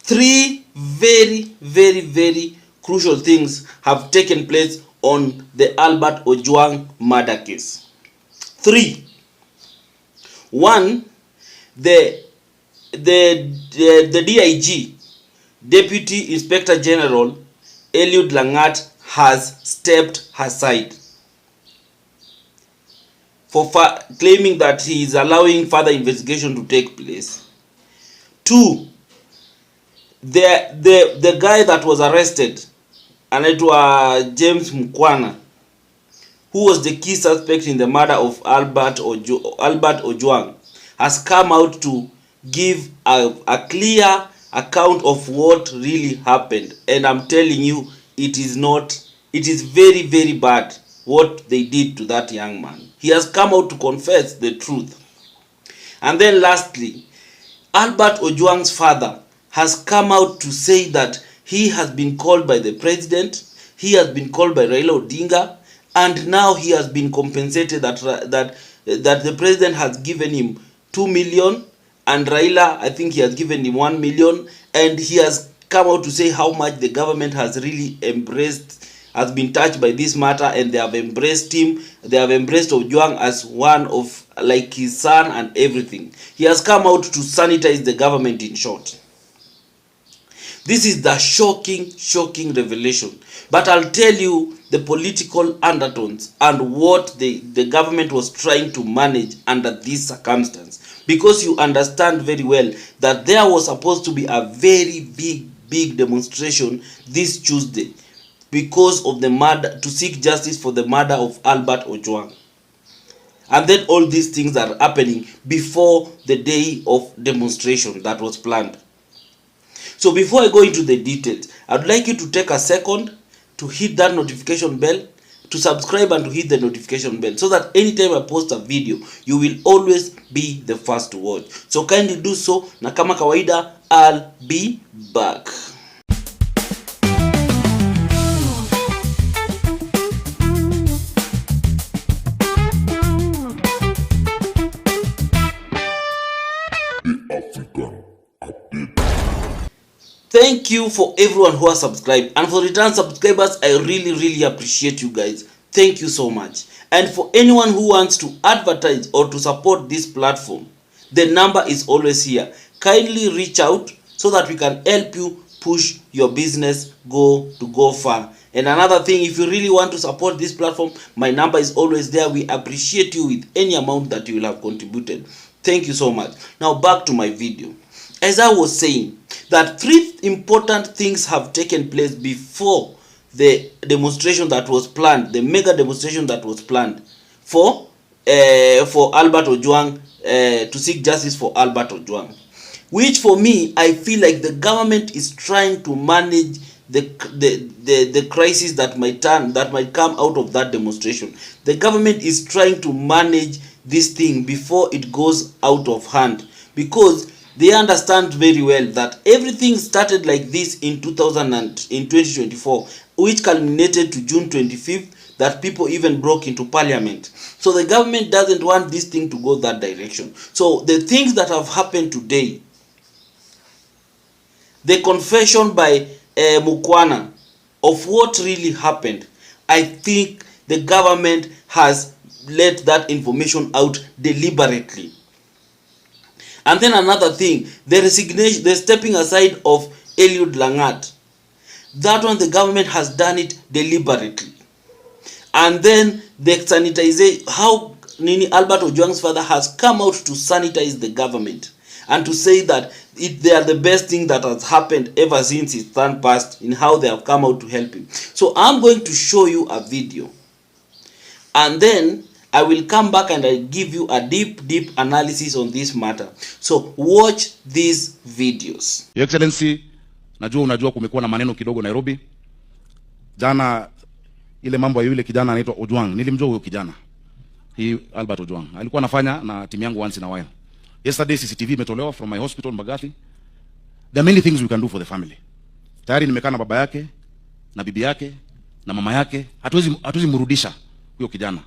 Three very crucial things have taken place on the Albert Ojwang murder case. 3. 1. The DIG, Deputy Inspector General Eliud Langat, has stepped aside for claiming that he is allowing further investigation to take place. 2. The guy that was arrested, anaitwa James Mukhwana, who was the key suspect in the murder of Albert Ojwang, has come out to give a clear account of what really happened. And I'm telling you, it is very bad what they did to that young man. He has come out to confess the truth. And then lastly, Albert Ojwang's father has come out to say that he has been called by the president, he has been called by Raila Odinga, and now he has been compensated that the president has given him 2 million, and Raila, I think he has given him 1 million, and he has come out to say how much the government has really has been touched by this matter, and they have embraced him. They have embraced Ojwang as one of, like, his son and everything. He has come out to sanitize the government, in short. This is the shocking revelation. But I'll tell you the political undertones and what the government was trying to manage under this circumstance. Because you understand very well that there was supposed to be a very big demonstration this Tuesday because of the murder, to seek justice for the murder of Albert Ojwang. And then all these things are happening before the day of demonstration that was planned. So before I go into the details, I'd like you to take a second to hit that notification bell, to subscribe and to hit the notification bell, so that anytime I post a video, you will always be the first to watch. So kindly do so, na kama kawaida, I'll be back. Thank you for everyone who has subscribed, and for return subscribers, I really appreciate you guys. Thank you so much. And for anyone who wants to advertise or to support this platform, the number is always here. Kindly reach out so that we can help you push your business go far. And another thing, if you really want to support this platform, my number is always there. We appreciate you with any amount that you will have contributed. Thank you so much. Now back to my video. As I was saying, that 3 important things have taken place before the demonstration that was planned, the mega demonstration that was planned for Albert Ojwang, to seek justice for Albert Ojwang. Which for me, I feel like the government is trying to manage the crisis that might come out of that demonstration. The government is trying to manage this thing before it goes out of hand, because they understand very well that everything started like this in 2024, which culminated to June 25th, that people even broke into parliament. So the government doesn't want this thing to go that direction. So the things that have happened today, the confession by Mukhwana of what really happened, I think the government has let that information out deliberately. And then another thing, the resignation, the stepping aside of Eliud Langat. That one, the government has done it deliberately. And then the sanitization, how Albert Ojwang's father has come out to sanitize the government and to say that they are the best thing that has happened ever since his son passed, in how they have come out to help him. So I'm going to show you a video, and then I will come back and I give you a deep analysis on this matter. So watch these videos. Your Excellency, unajua kumekuwa na maneno kidogo Nairobi. Jana ile mambo ya yule kijana anaitwa Ojwang. Nilimjua huyo kijana. Albert Ojwang. Alikuwa anafanya na timu yangu once in a while. Yesterday CCTV imetolewa from my hospital Mbagathi. There are many things we can do for the family. Tayari nimekaa na baba yake na bibi yake na mama yake. Hatuwezi mrudisha huyo kijana.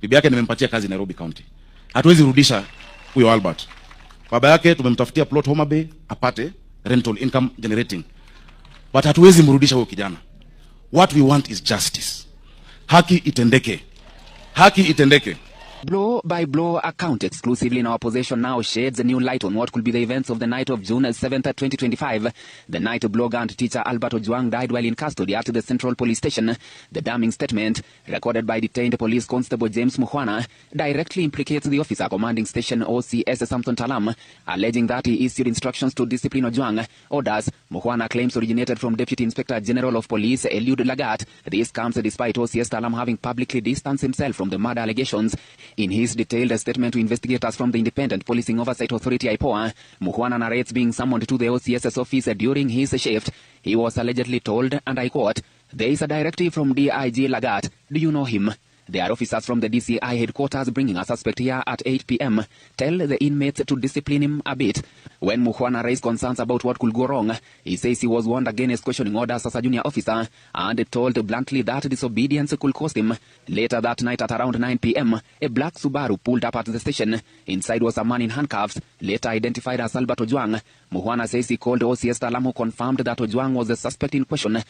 Bibi yake nimempatia kazi Nairobi County. Hatuwezi rudisha huyo Albert. Baba yake tumemtafutia plot Homa Bay apate rental income generating, but hatuwezi mrudisha huyo kijana. What we want is justice. Haki itendeke. Haki itendeke. Blow-by-blow account exclusively in our possession now sheds a new light on what could be the events of the night of June 7th, 2025. The night blogger and teacher Albert Ojwang died while in custody at the Central Police Station. The damning statement, recorded by detained police constable James Mukhwana, directly implicates the officer commanding station OCS Samson Talam, alleging that he issued instructions to discipline Ojwang. Orders, Mukhwana claims, originated from Deputy Inspector General of Police Eliud Lagat. This comes despite OCS Talam having publicly distanced himself from the murder allegations. In his detailed statement to investigators from the Independent Policing Oversight Authority IPOA, Mukhwana narrates being summoned to the OCS's office during his shift. He was allegedly told, and I quote, "There is a directive from DIG Lagat. Do you know him? There are officers from the DCI headquarters bringing a suspect here at 8 p.m. Tell the inmates to discipline him a bit." When Mukhwana raised concerns about what could go wrong, he says he was warned against questioning orders as a junior officer and told bluntly that disobedience could cost him. Later that night at around 9 p.m., a black Subaru pulled up at the station. Inside was a man in handcuffs, later identified as Albert Ojwang. Mukhwana says he called OCS Talam, who confirmed that Ojwang was the suspect in question.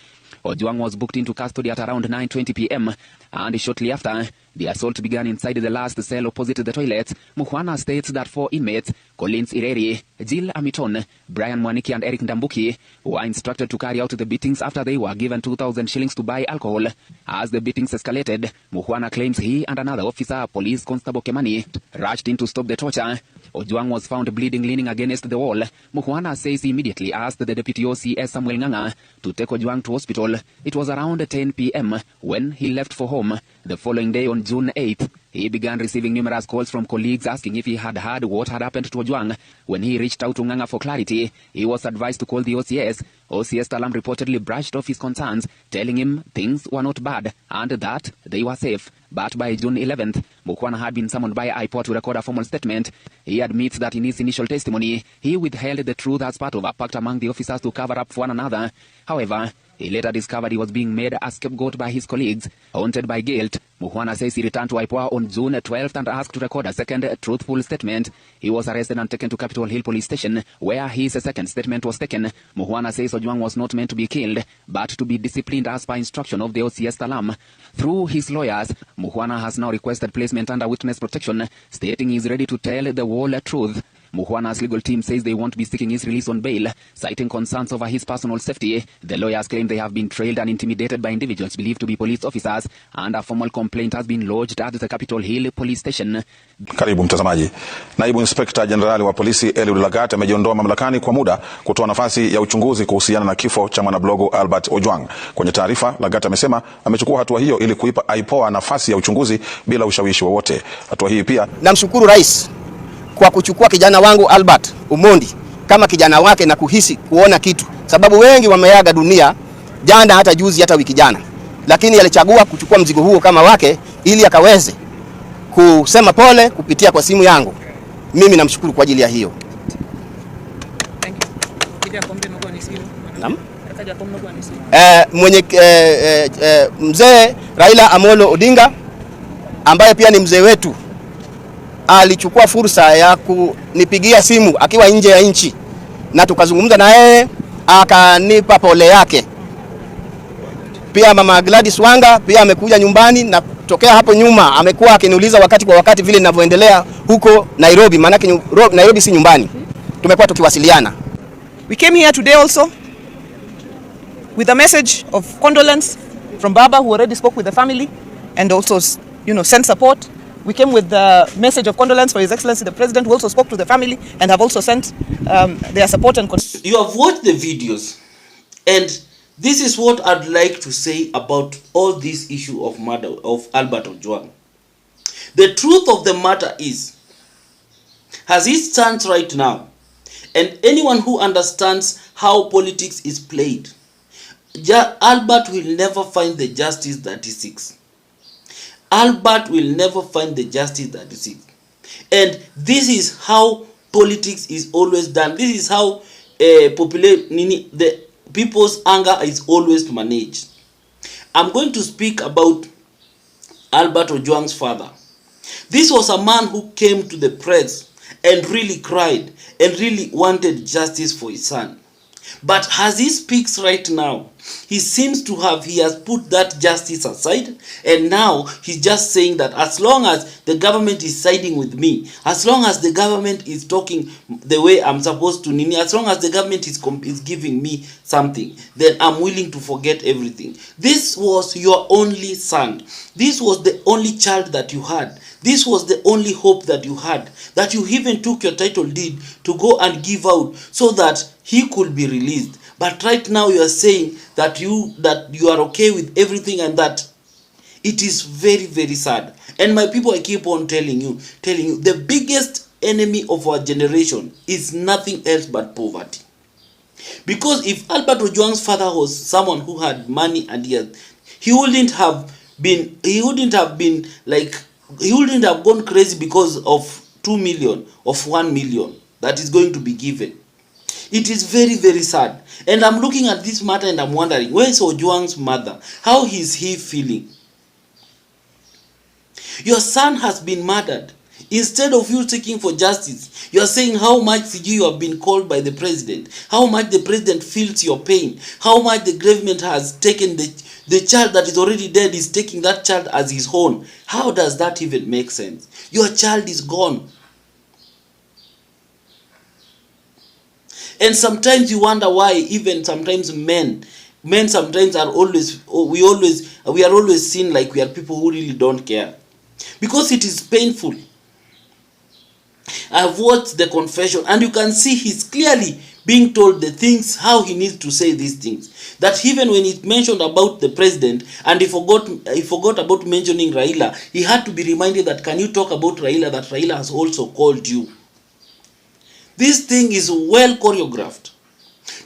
Ojwang was booked into custody at around 9:20 p.m. and shortly after, the assault began inside the last cell opposite the toilets. Mukhwana states that 4 inmates, Collins Ireri, Jill Amiton, Brian Mwaniki and Eric Ndambuki, were instructed to carry out the beatings after they were given 2,000 shillings to buy alcohol. As the beatings escalated, Mukhwana claims he and another officer, Police Constable Kemani, rushed in to stop the torture. Ojwang was found bleeding, leaning against the wall. Mukhwana says he immediately asked the Deputy OCS Samuel Nganga to take Ojwang to hospital. It was around 10 p.m. when he left for home. The following day, on June 8th, he began receiving numerous calls from colleagues asking if he had heard what had happened to Ojwang. When he reached out to Nganga for clarity, he was advised to call the OCS. OCS Talam reportedly brushed off his concerns, telling him things were not bad and that they were safe. But by June 11th, Mukhwana had been summoned by IPOA to record a formal statement. He admits that in his initial testimony, he withheld the truth as part of a pact among the officers to cover up for one another. However, he later discovered he was being made a scapegoat by his colleagues. Haunted by guilt, Mukhwana says he returned to IPOA on June 12th and asked to record a second truthful statement. He was arrested and taken to Capitol Hill Police Station, where his second statement was taken. Mukhwana says Ojwang was not meant to be killed, but to be disciplined as per instruction of the OCS Talam. Through his lawyers, Mukhwana has now requested placement under witness protection, stating he is ready to tell the whole truth. Mukhwana's legal team says they won't be seeking his release on bail, citing concerns over his personal safety. The lawyers claim they have been trailed and intimidated by individuals believed to be police officers, and a formal complaint has been lodged at the Capitol Hill Police Station. Karibu mtazamaji. Naibu Inspekta Jenerali wa Polisi Eliud Lagat amejiondoa mamlakani kwa muda kutoa nafasi ya uchunguzi kuhusiana na kifo cha mwanablogu Albert Ojwang. Kwenye taarifa, Lagat amesema amechukua hatua hiyo ili kuipa IPOA nafasi ya uchunguzi bila ushawishi wowote. Hatua hii pia, namshukuru Rais kwa kuchukua kijana wangu Albert Omondi kama kijana wake na kuhisi kuona kitu, sababu wengi wameaga dunia jana, hata juzi, hata wiki jana, lakini alichagua kuchukua mzigo huo kama wake ili akaweze kusema pole kupitia kwa simu yangu. Mimi namshukuru kwa ajili ya hiyo. Mzee Raila Amolo Odinga ambaye pia ni mzee wetu alichukua fursa ya kunipigia simu akiwa nje ya nchi na tukazungumza na yeye, akanipa pole yake. Pia mama Gladys Wanga pia amekuja nyumbani, na tokea hapo nyuma amekuwa akiniuliza wakati kwa wakati vile ninavyoendelea huko Nairobi, maana Nairobi si nyumbani. Tumekuwa tukiwasiliana. We came here today also with a message of condolence from Baba, who already spoke with the family and also, sent support. We came with the message of condolence for His Excellency the President, who also spoke to the family and have also sent their support and condolence. You have watched the videos, and this is what I'd like to say about all this issue of murder of Albert Ojwang. The truth of the matter is, as it stands right now, and anyone who understands how politics is played, Albert will never find the justice that he seeks. Albert will never find the justice that he seeks. And this is how politics is always done. This is how the people's anger is always managed. I'm going to speak about Albert Ojwang's father. This was a man who came to the press and really cried and really wanted justice for his son. But as he speaks right now, he seems to have, he has put that justice aside, and now he's just saying that as long as the government is siding with me, as long as the government is talking the way I'm supposed to, as long as the government is giving me something, then I'm willing to forget everything. This was your only son. This was the only child that you had. This was the only hope that you had, that you even took your title deed to go and give out so that he could be released. But right now you are saying that you are okay with everything, and that it is very, very sad. And my people, I keep on telling you, the biggest enemy of our generation is nothing else but poverty. Because if Albert Ojwang's father was someone who had money and he wouldn't have gone crazy because of 2 million, of 1 million that is going to be given. It is very, very sad. And I'm looking at this matter and I'm wondering, where is Ojwang's mother? How is he feeling? Your son has been murdered. Instead of you seeking for justice, you are saying how much you have been called by the president, how much the president feels your pain, how much the government has taken the child that is already dead, is taking that child as his own. How does that even make sense? Your child is gone. And sometimes you wonder why even sometimes men sometimes are always, we are always seen like we are people who really don't care. Because it is painful. I've watched the confession and you can see he's clearly being told the things, how he needs to say these things. That even when he mentioned about the president and he forgot about mentioning Raila, he had to be reminded that, can you talk about Raila, that Raila has also called you. This thing is well choreographed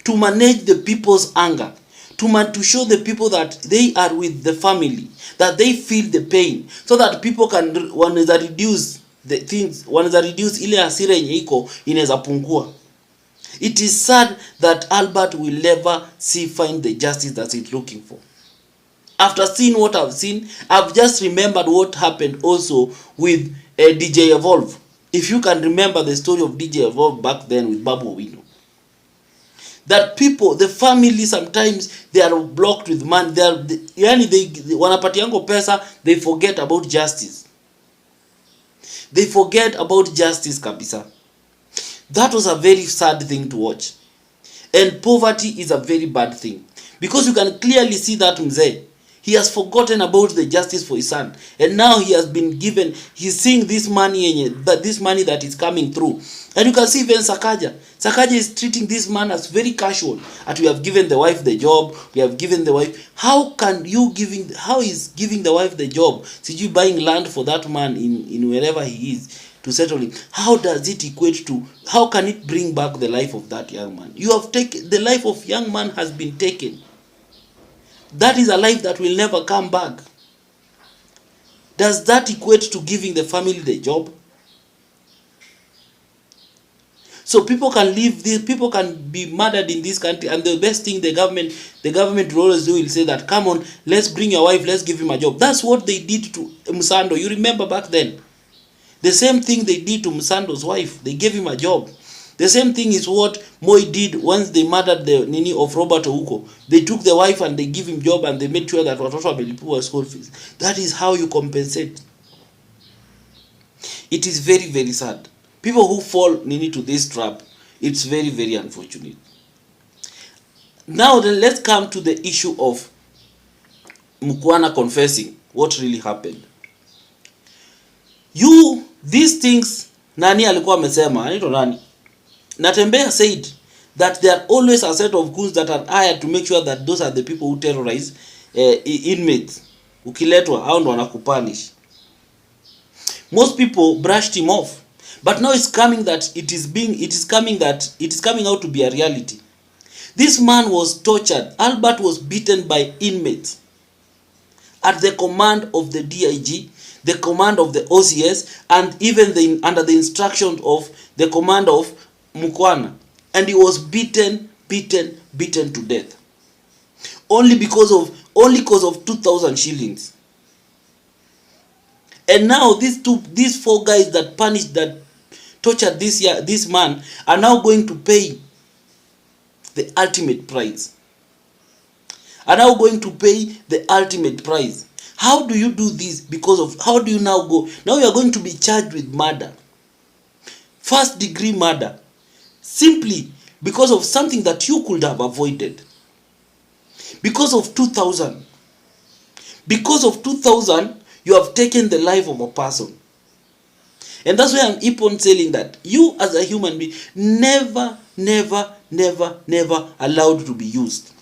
to manage the people's anger, to show the people that they are with the family, that they feel the pain, so that people can wanaweza reduce the things, wanaweza reduce ile hasira yenye iko inaweza pungua. It is sad that Albert will never find the justice that he's looking for. After seeing what I've seen, I've just remembered what happened also with DJ Evolve. If you can remember the story of DJ Evolve back then with Babu Owino. That people, the family, sometimes they are blocked with money. They wanapatiango pesa, they forget about justice. They forget about justice kabisa. That was a very sad thing to watch. And poverty is a very bad thing. Because you can clearly see that mzee, he has forgotten about the justice for his son. And now he has been given, he's seeing this money that is coming through. And you can see even Sakaja. Sakaja is treating this man as very casual. And we have given the wife the job. We have given the wife. How is giving the wife the job? See, you buying land for that man in wherever he is to settle in. How does it equate to, how can it bring back the life of that young man? You have taken, the life of young man has been taken. That is a life that will never come back. Does that equate to giving the family the job? So people can live, people can be murdered in this country, and the best thing the government will always do will say that, come on, let's bring your wife, let's give him a job. That's what they did to Msando. You remember back then? The same thing they did to Msando's wife. They gave him a job. The same thing is what Moi did once they murdered the nini of Robert Ouko. They took the wife and they give him job and they made sure that watoto wamelipiwa school fees. That is how you compensate. It is very, very sad. People who fall nini to this trap, it's very, very unfortunate. Now then, let's come to the issue of Mukhwana confessing what really happened. These things, nani alikuwa amesema, anaitwa nani? Natembeya said that there are always a set of goons that are hired to make sure that those are the people who terrorize inmates. Ukiletwa, hao ndo wanakupunish. Most people brushed him off, but now it's coming that it is coming out to be a reality. This man was tortured. Albert was beaten by inmates at the command of the DIG, the command of the OCS, and even under the instruction of the command of Mukhwana. And he was beaten to death. Only because of 2,000 shillings. And now these four guys that tortured this man are now going to pay the ultimate price, are now going to pay the ultimate price. How do you do this? Because of how do you now go? Now you are going to be charged with murder, first degree murder, simply because of something that you could have avoided. Because of 2,000. Because of 2,000, you have taken the life of a person. And that's why I'm keep on saying that you as a human being, never allowed to be used.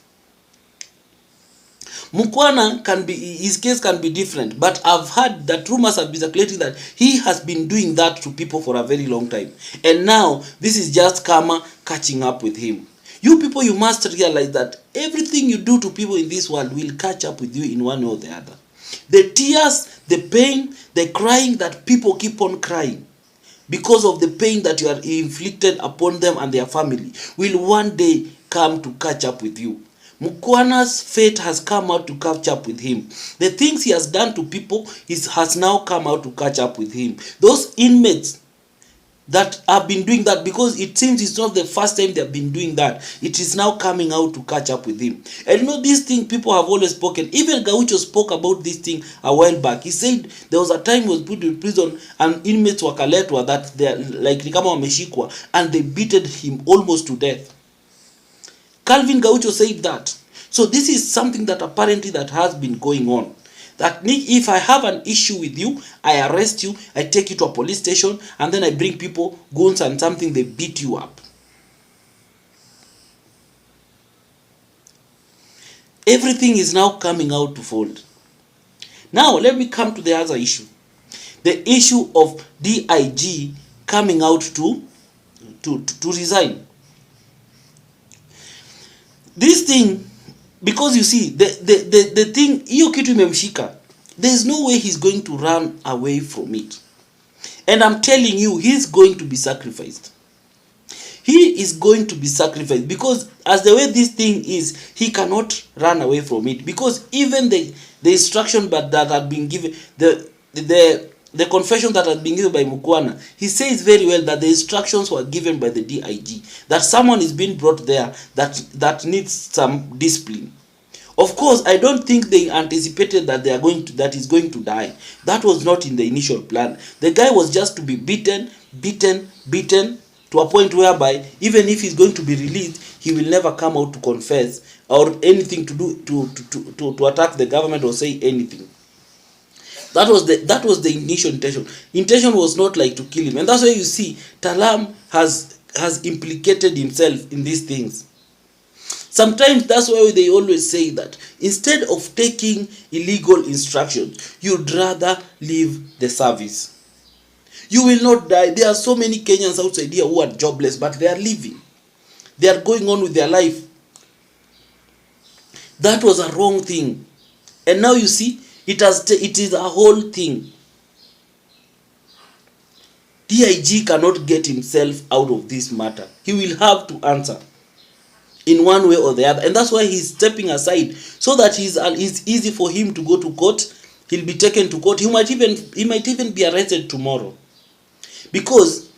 Mukhwana can be, his case can be different, but I've heard that rumors have been circulating that he has been doing that to people for a very long time. And now, this is just karma catching up with him. You people, you must realize that everything you do to people in this world will catch up with you in one way or the other. The tears, the pain, the crying that people keep on crying because of the pain that you are inflicted upon them and their family will one day come to catch up with you. Mukhwana's fate has come out to catch up with him. The things he has done to people has now come out to catch up with him. Those inmates that have been doing that, because it seems it's not the first time they have been doing that, it is now coming out to catch up with him. And you know, this thing people have always spoken. Even Gaucho spoke about this thing a while back. He said there was a time he was put in prison and inmates wakaletwa that they are like ni kama wameshikwa and they beated him almost to death. Calvin Gaucho said that. So this is something that apparently that has been going on. That if I have an issue with you, I arrest you, I take you to a police station, and then I bring people, goons and something, they beat you up. Everything is now coming out to fold. Now let me come to the other issue. The issue of DIG coming out to resign. This thing, because you see, the thing, hiyo kitu imemshika. There is no way he's going to run away from it. And I'm telling you, he's going to be sacrificed. He is going to be sacrificed because as the way this thing is, he cannot run away from it. Because even the instruction that had been given, the confession that had been given by Mukhwana, he says very well that the instructions were given by the DIG, that someone is being brought there that needs some discipline. Of course, I don't think they anticipated that that he's going to die. That was not in the initial plan. The guy was just to be beaten to a point whereby even if he's going to be released, he will never come out to confess or anything to do to attack the government or say anything. That was the initial intention. Intention was not like to kill him. And that's why you see Talam has implicated himself in these things. Sometimes that's why they always say that instead of taking illegal instructions, you'd rather leave the service. You will not die. There are so many Kenyans outside here who are jobless, but they are living. They are going on with their life. That was a wrong thing. And now you see, it is a whole thing. DIG cannot get himself out of this matter. He will have to answer in one way or the other. And that's why he's stepping aside, so that it's easy for him to go to court. He'll be taken to court. He might even be arrested tomorrow. Because,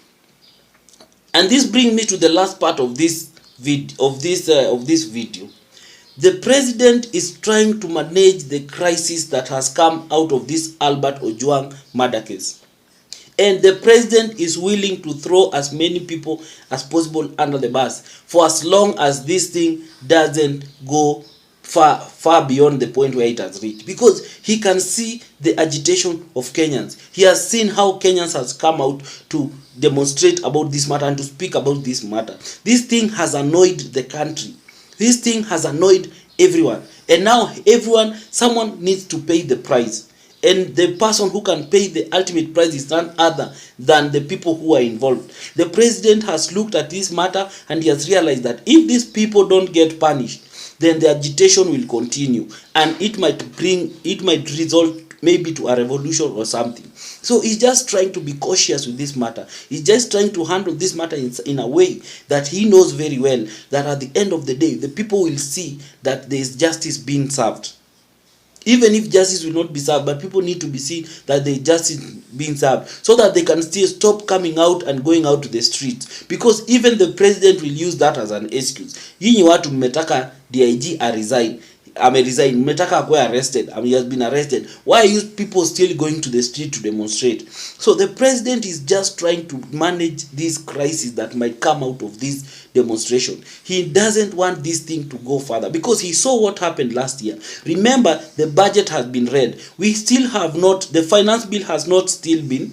and this brings me to the last part of this video. The president is trying to manage the crisis that has come out of this Albert Ojwang murder case. And the president is willing to throw as many people as possible under the bus for as long as this thing doesn't go far beyond the point where it has reached. Because he can see the agitation of Kenyans. He has seen how Kenyans has come out to demonstrate about this matter and to speak about this matter. This thing has annoyed the country. This thing has annoyed everyone. And now someone needs to pay the price. And the person who can pay the ultimate price is none other than the people who are involved. The president has looked at this matter and he has realized that if these people don't get punished, then the agitation will continue. And it might result maybe to a revolution or something. So he's just trying to be cautious with this matter. He's just trying to handle this matter in a way that he knows very well that at the end of the day, the people will see that there is justice being served. even if justice will not be served, but people need to be seen that the justice being served, so that they can still stop coming out and going out to the streets, because even the president will use that as an excuse. Yinyi watu mmetaka DIG resign, resign, mmetaka akwe arrested, he has been arrested. Why are you people still going to the street to demonstrate? So the president is just trying to manage this crisis that might come out of this demonstration. He doesn't want this thing to go further, because he saw what happened last year. Remember, the budget has been read. We still have not, the finance bill has not still been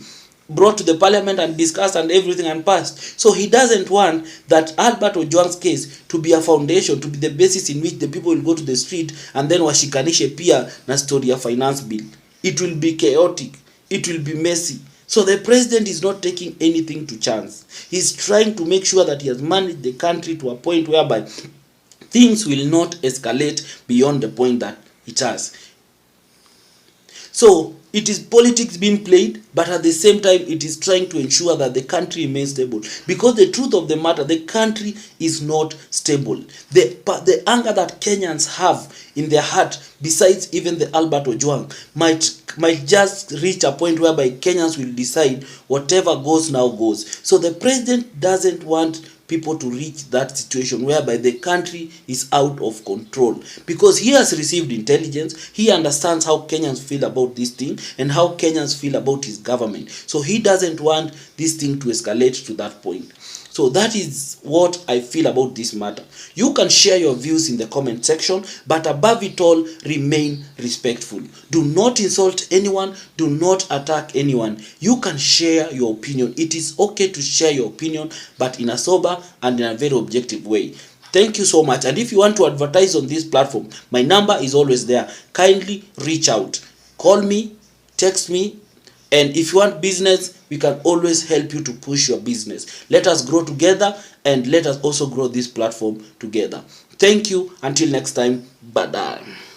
brought to the parliament and discussed and everything and passed. So he doesn't want that Albert Ojwang's case to be a foundation, to be the basis in which the people will go to the street and then washikanishe pia na story ya finance bill. It will be chaotic. It will be messy. So the president is not taking anything to chance. He's trying to make sure that he has managed the country to a point whereby things will not escalate beyond the point that it has. So it is politics being played, but at the same time it is trying to ensure that the country remains stable. Because the truth of the matter, the country is not stable. The anger that Kenyans have in their heart, besides even the Albert Ojwang, might just reach a point whereby Kenyans will decide whatever goes now goes. So the president doesn't want people to reach that situation whereby the country is out of control, because he has received intelligence. He understands how Kenyans feel about this thing and how Kenyans feel about his government. So he doesn't want this thing to escalate to that point. So that is what I feel about this matter. You can share your views in the comment section, but above it all, remain respectful. Do not insult anyone. Do not attack anyone. You can share your opinion. It is okay to share your opinion, but in a sober and in a very objective way. Thank you so much. And if you want to advertise on this platform, my number is always there. Kindly reach out. Call me, text me, and if you want business, we can always help you to push your business. Let us grow together, and let us also grow this platform together. Thank you. Until next time. Bye-bye.